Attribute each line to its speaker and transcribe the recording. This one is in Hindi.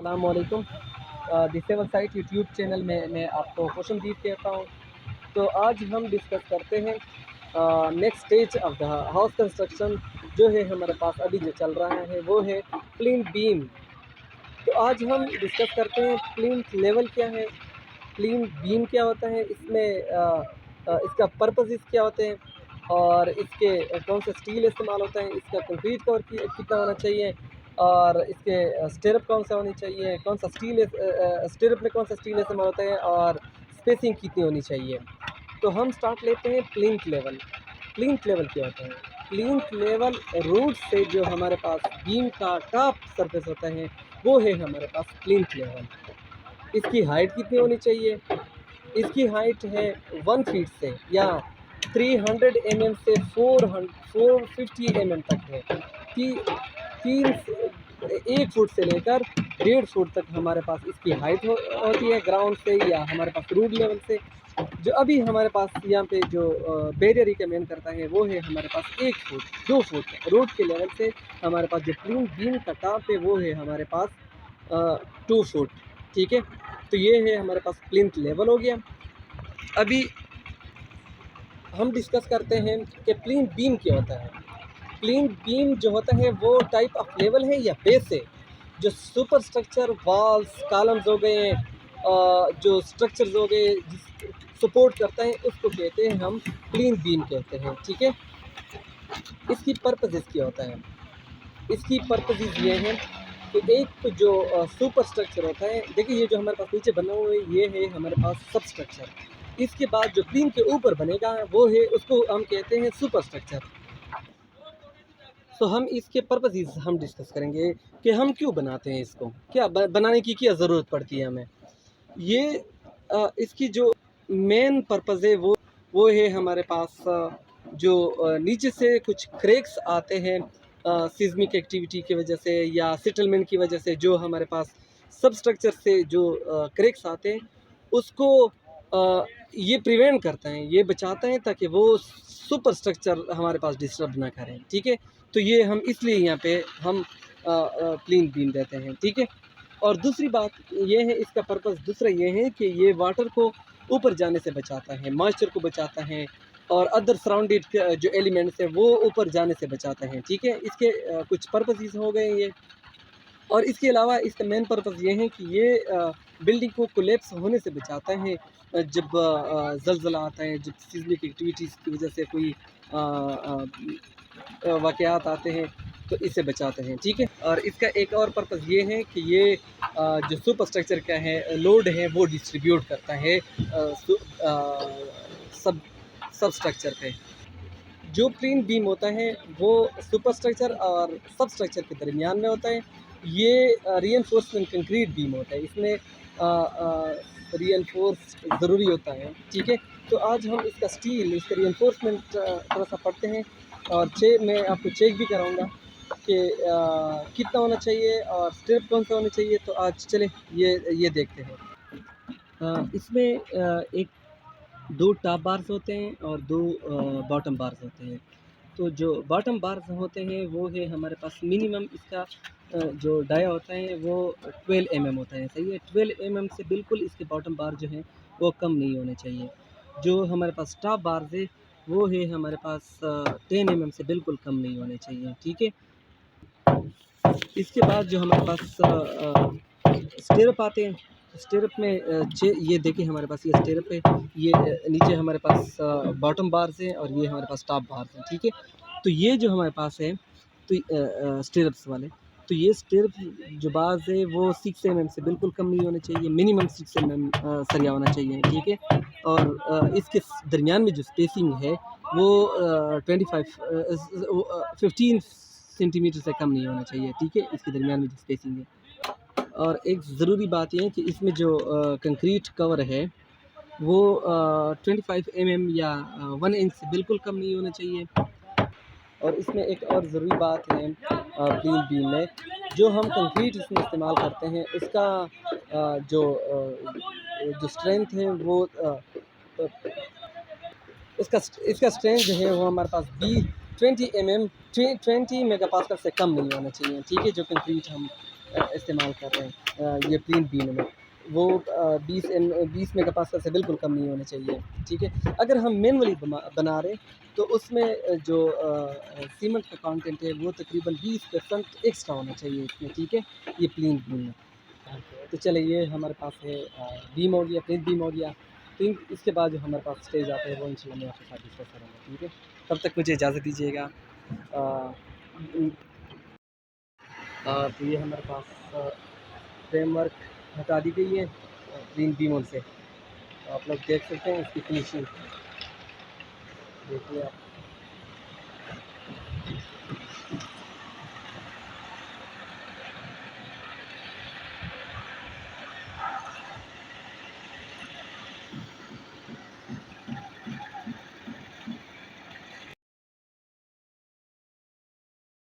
Speaker 1: अस्सलाम वालेकुम। दिसेवर साइट यूट्यूब चैनल में मैं आपको खुशामदीद कहता हूँ। तो आज हम डिस्कस करते हैं next stage of the house construction जो है हमारे पास अभी जो चल रहा है वो है प्लिंथ बीम। तो आज हम डिस्कस करते हैं प्लिंथ लेवल क्या है, प्लिंथ बीम क्या होता है, इसमें इसका पर्पसेस क्या होते हैं और इसके कौन सा स्टील इस्तेमाल होता है, इसका कंक्रीट कवर कितना होना चाहिए और इसके स्टिरअप कौन सा होनी चाहिए, कौन सा स्टील स्टिरअप में कौन सा स्टील इस्तेमाल होता है और स्पेसिंग कितनी होनी चाहिए। तो हम स्टार्ट लेते हैं प्लिंथ लेवल। प्लिंथ लेवल क्या होता है? प्लिंथ लेवल रूट से जो हमारे पास बीम का टॉप सरफेस होता है वो है हमारे पास प्लिंथ लेवल। इसकी हाइट कितनी होनी चाहिए? इसकी हाइट है 1 फीट से या 300 से 450 तक है कि 1 फुट से लेकर 1.5 फुट तक हमारे पास इसकी हाइट होती है ग्राउंड से या हमारे पास रूट लेवल से। जो अभी हमारे पास यहाँ पे जो बैरियर रिकमेंड करता है वो है हमारे पास 1 फुट 2 फुट रोड के लेवल से। हमारे पास जो प्लिंथ बीम का टॉप है वो है हमारे पास 2 फुट। ठीक है, तो ये है हमारे पास प्लिंथ लेवल हो गया। अभी हम डिस्कस करते हैं कि प्लिंथ बीम क्या होता है। प्लिंथ बीम जो होता है वो टाइप ऑफ लेवल है या बेस है जो सुपर स्ट्रक्चर वॉल्स कॉलम्स हो गए, जो स्ट्रक्चर्स हो गए जिस सपोर्ट करता है उसको कहते हैं हम प्लिंथ बीम कहते हैं। ठीक है, इसकी पर्पस क्या होता है? इसकी पर्पस ये है कि एक तो जो सुपर स्ट्रक्चर होता है, देखिए ये जो हमारे पास नीचे बना हुआ है ये है हमारे पास सब स्ट्रक्चर। इसके बाद जो प्लिंथ के ऊपर बनेगा वो है, उसको हम कहते हैं सुपर स्ट्रक्चर। तो हम इसके पर्पस हम डिस्कस करेंगे कि हम क्यों बनाते हैं इसको, क्या बनाने की क्या ज़रूरत पड़ती है हमें। ये इसकी जो मेन पर्पज़ है वो है हमारे पास जो नीचे से कुछ क्रैक्स आते हैं सिस्मिक एक्टिविटी की वजह से या सेटलमेंट की वजह से, जो हमारे पास सब स्ट्रक्चर से जो क्रैक्स आते हैं उसको ये प्रिवेंट करता है, ये बचाता है ताकि वो सुपर स्ट्रक्चर हमारे पास डिस्टर्ब ना करें। ठीक है, तो ये हम इसलिए यहाँ पे हम प्लिंथ बीम देते हैं। ठीक है, और दूसरी बात ये है, इसका पर्पस दूसरा ये है कि ये वाटर को ऊपर जाने से बचाता है, मॉइस्चर को बचाता है और अदर सराउंडेड जो एलिमेंट्स हैं वो ऊपर जाने से बचाता है। ठीक है, इसके कुछ पर्पसेस हो गए ये। और इसके अलावा इसका मेन पर्पस ये है कि ये बिल्डिंग को कोलैप्स होने से बचाता है जब ज़लज़ला आता है, जब सिस्मिक एक्टिविटीज़ की वजह से कोई वाक़यात आते हैं तो इससे बचाते हैं। ठीक है, और इसका एक और पर्पस ये है कि ये जो सुपर स्ट्रक्चर का है लोड है वो डिस्ट्रीब्यूट करता है सब सब स्ट्रक्चर पे। जो प्लिंथ बीम होता है वो सुपर स्ट्रक्चर और सब स्ट्रक्चर के दरमियान में होता है। ये रीइंफोर्समेंट कंक्रीट बीम होता है, इसमें रीइंफोर्स ज़रूरी होता है। ठीक है, तो आज हम इसका स्टील, इसका रीइंफोर्समेंट थोड़ा सा पढ़ते हैं और मैं आपको चेक भी कराऊंगा कि कितना होना चाहिए और स्ट्रिप कौन सा होना चाहिए। तो आज चले ये देखते हैं। इसमें एक 2 टॉप बार्स होते हैं और 2 बॉटम बार्स होते हैं। तो जो बॉटम बार्स होते हैं वो है हमारे पास मिनिमम इसका जो डाया होता है वो 12 होता है। सही है, 12 से बिल्कुल इसके बॉटम बार जो हैं वो कम नहीं होने चाहिए। जो हमारे पास टॉप बार्स है वो है हमारे पास 10 से बिल्कुल कम नहीं होने चाहिए। ठीक है, इसके बाद जो हमारे पास स्टिरअप आते हैं, स्टिरअप में ये देखिए हमारे पास ये स्टिरअप है, ये नीचे हमारे पास बॉटम बार्स हैं और ये हमारे पास टॉप बार्स हैं। ठीक है, तो ये जो हमारे पास है तो स्टिरअप्स वाले, तो ये स्टिरअप जो बार्स है वो 6 से बिल्कुल कम नहीं होने चाहिए, मिनिमम 6 सरिया होना चाहिए। ठीक है, और इसके दरमियान में जो स्पेसिंग है वो 15 सेंटीमीटर से कम नहीं होना चाहिए। ठीक है, इसके दरमियान में जो स्पेसिंग है। और एक ज़रूरी बात यह है कि इसमें जो कंक्रीट कवर है वो 25 या 1 इंच से बिल्कुल कम नहीं होना चाहिए। और इसमें एक और ज़रूरी बात है प्लिंथ बीम में जो हम कंक्रीट इसमें इस्तेमाल करते हैं उसका जो स्ट्रेंथ है वो इसका स्ट्रेंथ जो है वो हमारे पास 20 मेगा पास्कल से कम नहीं होना चाहिए। ठीक है, जो कंक्रीट हम इस्तेमाल कर रहे हैं ये प्लेन बीम में, वो 20 मेगापास्कल से बिल्कुल कम नहीं होने चाहिए, ठीक है। अगर हम मैनुअली बना रहे तो उसमें जो सीमेंट का कंटेंट है वो तकरीबन 20% एक्स्ट्रा होना चाहिए इसमें, ठीक है, ये प्लेन बीम में। तो चलिए ये हमारे पास है बीम हो गया, प्लेन बीम हो गया। तो इसके बाद जो हमारे पास स्टेज आता है वो इंशाल्लाह मैं आपके साथ डिस्कस करूँगा, ठीक है। तब तक मुझे इजाज़त दीजिएगा। तो ये हमारे पास फ्रेमवर्क हटा दी गई है प्लेन बीमों से, तो आप लोग देख सकते हैं इसकी फिनिशिंग, देखिए आप।